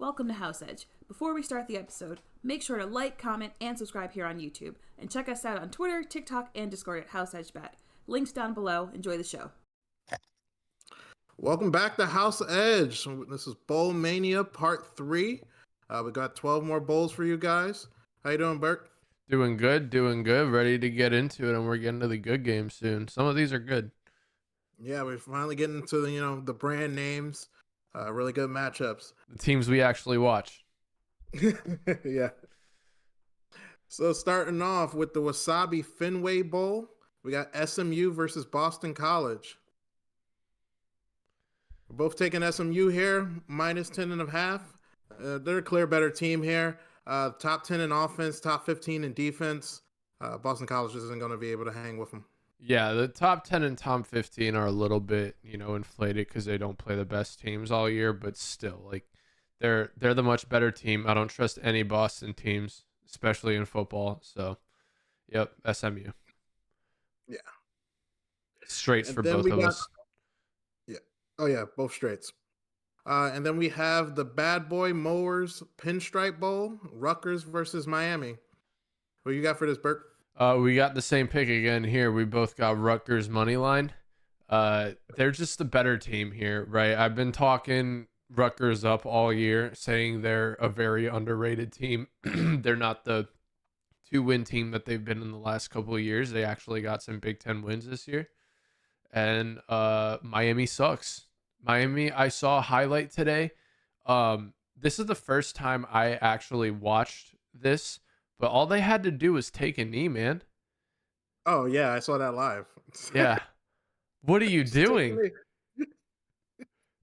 Welcome to House Edge. Before we start the episode, make sure to like, comment, and subscribe here on YouTube. And check us out on Twitter, TikTok, and Discord at House Edge Bet. Links down below. Enjoy the show. Welcome back to House Edge. This is Bowl Mania Part 3. We got 12 more bowls for you guys. How you doing, Bert? Doing good. Ready to get into it, and we're getting to the good games soon. Some of these are good. Yeah, we're finally getting to the brand names. Really good matchups. The teams we actually watch. Yeah. So starting off with the Wasabi Fenway Bowl, we got SMU versus Boston College. We're both taking SMU here, minus 10.5. They're a clear better team here. Top 10 in offense, top 15 in defense. Boston College isn't going to be able to hang with them. Yeah, the top 10 and top 15 are a little bit, inflated because they don't play the best teams all year, but still, they're the much better team. I don't trust any Boston teams, especially in football. So, yep, SMU. Yeah. Straights for both of us. Yeah. Oh, yeah, both straights. And then we have the Bad Boy Mowers Pinstripe Bowl, Rutgers versus Miami. What you got for this, Bert? We got the same pick again here. We both got Rutgers money line. They're just the better team here, right? I've been talking Rutgers up all year, saying they're a very underrated team. They're not the 2-win team that they've been in the last couple of years. They actually got some Big Ten wins this year. And Miami sucks. Miami, I saw a highlight today. This is the first time I actually watched this. But all they had to do was take a knee, man. Oh, yeah, I saw that live. Yeah. What are you doing?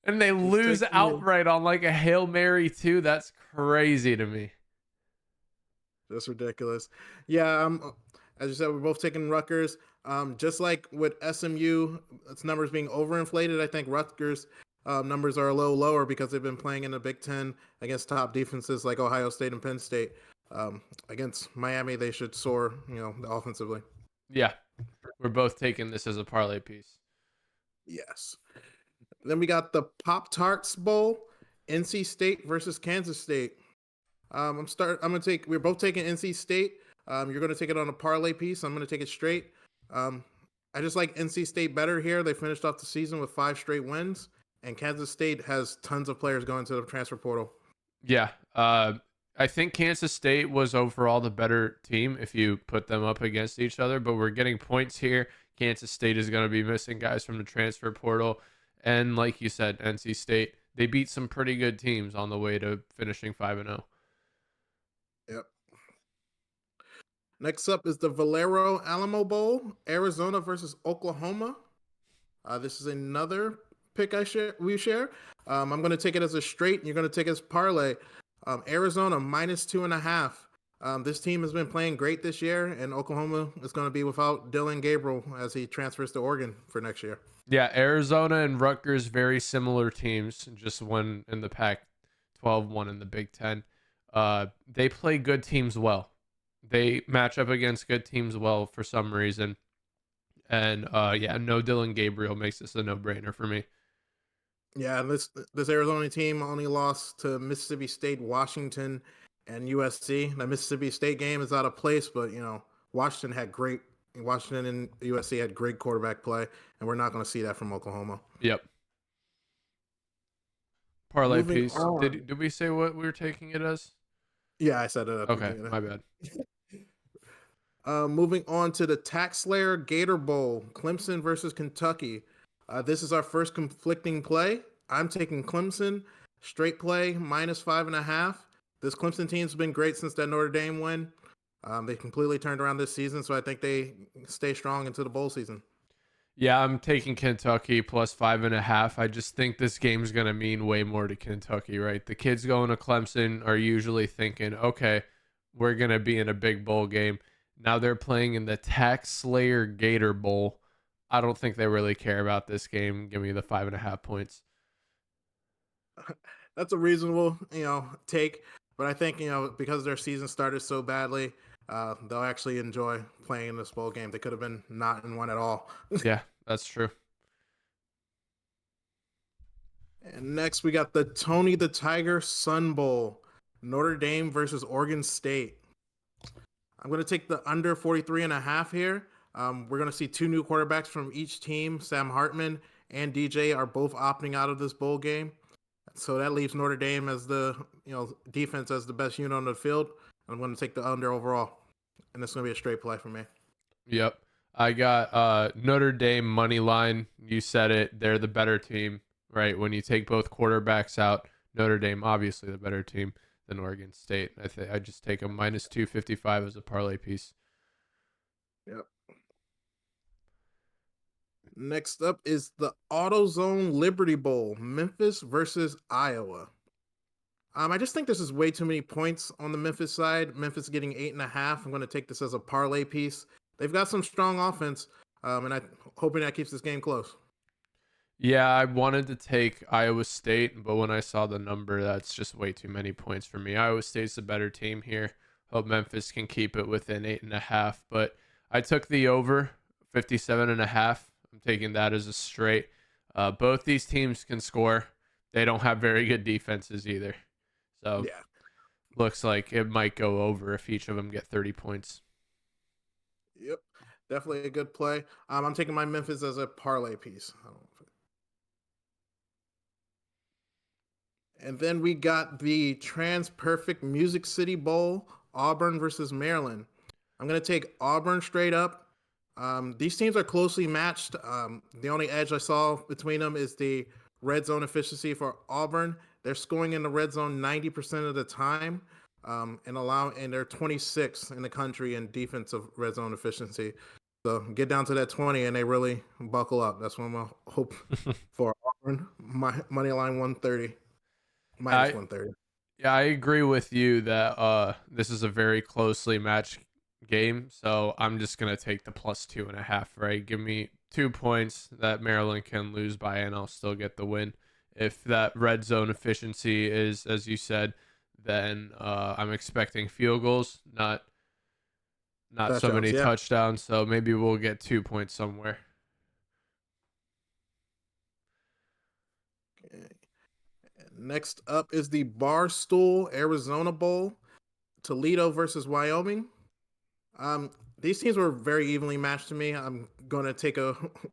And they lose outright on a Hail Mary, too. That's crazy to me. That's ridiculous. Yeah, as you said, we're both taking Rutgers. Just like with SMU, its numbers being overinflated, I think Rutgers numbers are a little lower because they've been playing in the Big Ten against top defenses like Ohio State and Penn State. Against Miami, they should soar, offensively. Yeah, we're both taking this as a parlay piece. Yes. Then we got the Pop-Tarts Bowl, NC State versus Kansas State. We're both taking NC State. You're going to take it on a parlay piece. I'm going to take it straight. I just like NC State better here. They finished off the season with 5 straight wins, and Kansas State has tons of players going to the transfer portal. Yeah. I think Kansas State was overall the better team if you put them up against each other, but we're getting points here. Kansas State is going to be missing guys from the transfer portal. And like you said, NC State, they beat some pretty good teams on the way to finishing 5-0. Yep. Next up is the Valero Alamo Bowl, Arizona versus Oklahoma. This is another pick we share. I'm going to take it as a straight, and you're going to take it as parlay. Arizona minus 2.5. This team has been playing great this year, and Oklahoma is going to be without Dylan Gabriel as he transfers to Oregon for next year. Yeah, Arizona and Rutgers, very similar teams, just one in the Pac-12, one in the Big Ten. They play good teams well. They match up against good teams well for some reason. And no Dylan Gabriel makes this a no-brainer for me. Yeah, this Arizona team only lost to Mississippi State, Washington, and USC. The Mississippi State game is out of place, but Washington and USC had great quarterback play, and we're not going to see that from Oklahoma. Yep. Parlay piece. Did we say what we were taking it as? Yeah, I said it. Okay, my bad. Moving on to the Tax Slayer Gator Bowl, Clemson versus Kentucky. This is our first conflicting play. I'm taking Clemson, straight play, minus 5.5. This Clemson team's been great since that Notre Dame win. They completely turned around this season, so I think they stay strong into the bowl season. Yeah, I'm taking Kentucky plus 5.5. I just think this game's going to mean way more to Kentucky, right? The kids going to Clemson are usually thinking, okay, we're going to be in a big bowl game. Now they're playing in the Tax Slayer Gator Bowl. I don't think they really care about this game. Give me the 5.5 points. That's a reasonable, take. But I think, because their season started so badly, they'll actually enjoy playing in this bowl game. They could have been not in one at all. Yeah, that's true. And next we got the Tony the Tiger Sun Bowl. Notre Dame versus Oregon State. I'm going to take the under 43.5 here. We're going to see two new quarterbacks from each team. Sam Hartman and DJ are both opting out of this bowl game. So that leaves Notre Dame as the defense as the best unit on the field. I'm going to take the under overall. And it's going to be a straight play for me. Yep. I got Notre Dame money line. You said it. They're the better team, right? When you take both quarterbacks out, Notre Dame obviously the better team than Oregon State. I just take a minus 255 as a parlay piece. Yep. Next up is the AutoZone Liberty Bowl, Memphis versus Iowa. I just think this is way too many points on the Memphis side. Memphis getting 8.5. I'm going to take this as a parlay piece. They've got some strong offense, and I'm hoping that keeps this game close. Yeah, I wanted to take Iowa State, but when I saw the number, that's just way too many points for me. Iowa State's the better team here. Hope Memphis can keep it within 8.5. But I took the over 57.5. I'm taking that as a straight. Both these teams can score. They don't have very good defenses either. So yeah, looks like it might go over if each of them get 30 points. Yep, definitely a good play. I'm taking my Memphis as a parlay piece. And then we got the Trans Perfect Music City Bowl, Auburn versus Maryland. I'm going to take Auburn straight up. These teams are closely matched. The only edge I saw between them is the red zone efficiency for Auburn. They're scoring in the red zone 90% of the time, and they're 26 in the country in defensive red zone efficiency. So get down to that 20 and they really buckle up. That's what I'm gonna hope for Auburn. My money line 130. Minus 130. Yeah, I agree with you that this is a very closely matched game. So I'm just gonna take the plus 2.5. Right, give me 2 points that Maryland can lose by, and I'll still get the win. If that red zone efficiency is, as you said, then I'm expecting field goals, not Touchdowns, so many yeah. touchdowns. So maybe we'll get 2 points somewhere. Okay. Next up is the Barstool Arizona Bowl, Toledo versus Wyoming. These teams were very evenly matched to me. I'm going to take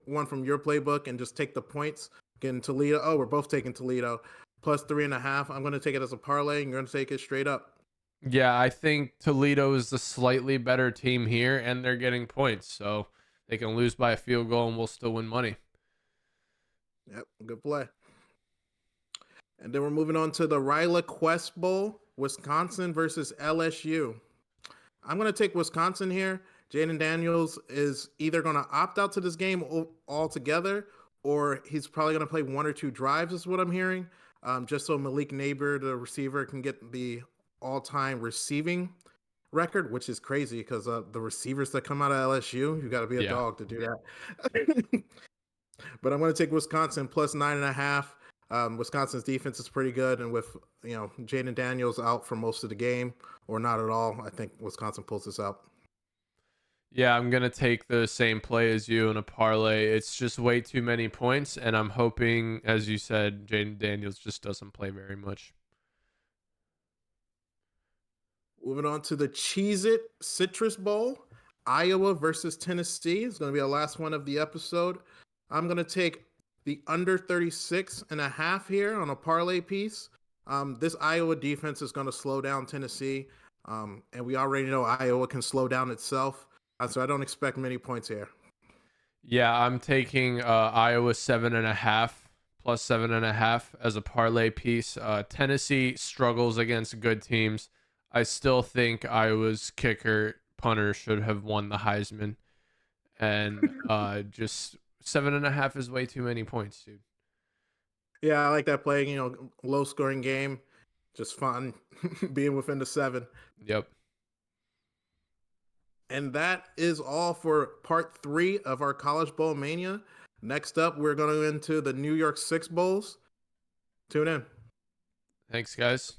one from your playbook and just take the points. Again, Toledo. Oh, we're both taking Toledo. Plus 3.5. I'm going to take it as a parlay, and you're going to take it straight up. Yeah, I think Toledo is the slightly better team here, and they're getting points. So they can lose by a field goal, and we'll still win money. Yep, good play. And then we're moving on to the Ryla Quest Bowl, Wisconsin versus LSU. I'm going to take Wisconsin here. Jaden Daniels is either going to opt out to this game altogether, or he's probably going to play one or two drives, is what I'm hearing, just so Malik Neighbor, the receiver, can get the all-time receiving record, which is crazy because the receivers that come out of LSU, you got to be a dog to do that. But I'm going to take Wisconsin plus 9.5. Wisconsin's defense is pretty good, and with Jaden Daniels out for most of the game or not at all, I think Wisconsin pulls this out. Yeah, I'm gonna take the same play as you in a parlay. It's just way too many points, and I'm hoping, as you said, Jaden Daniels just doesn't play very much. Moving on to the Cheez-It Citrus Bowl, Iowa versus Tennessee. It's going to be the last one of the episode. I'm going to take the under 36.5 here on a parlay piece. This Iowa defense is going to slow down Tennessee, and we already know Iowa can slow down itself, so I don't expect many points here. Yeah, I'm taking Iowa 7.5 plus 7.5 as a parlay piece. Tennessee struggles against good teams. I still think Iowa's kicker punter should have won the Heisman, and just 7.5 is way too many points, dude. Yeah, I like that play. Low scoring game, just fun being within the 7. Yep. And that is all for part 3 of our College Bowl Mania. Next up, we're going to go into the New York Six Bowls. Tune in. Thanks, guys.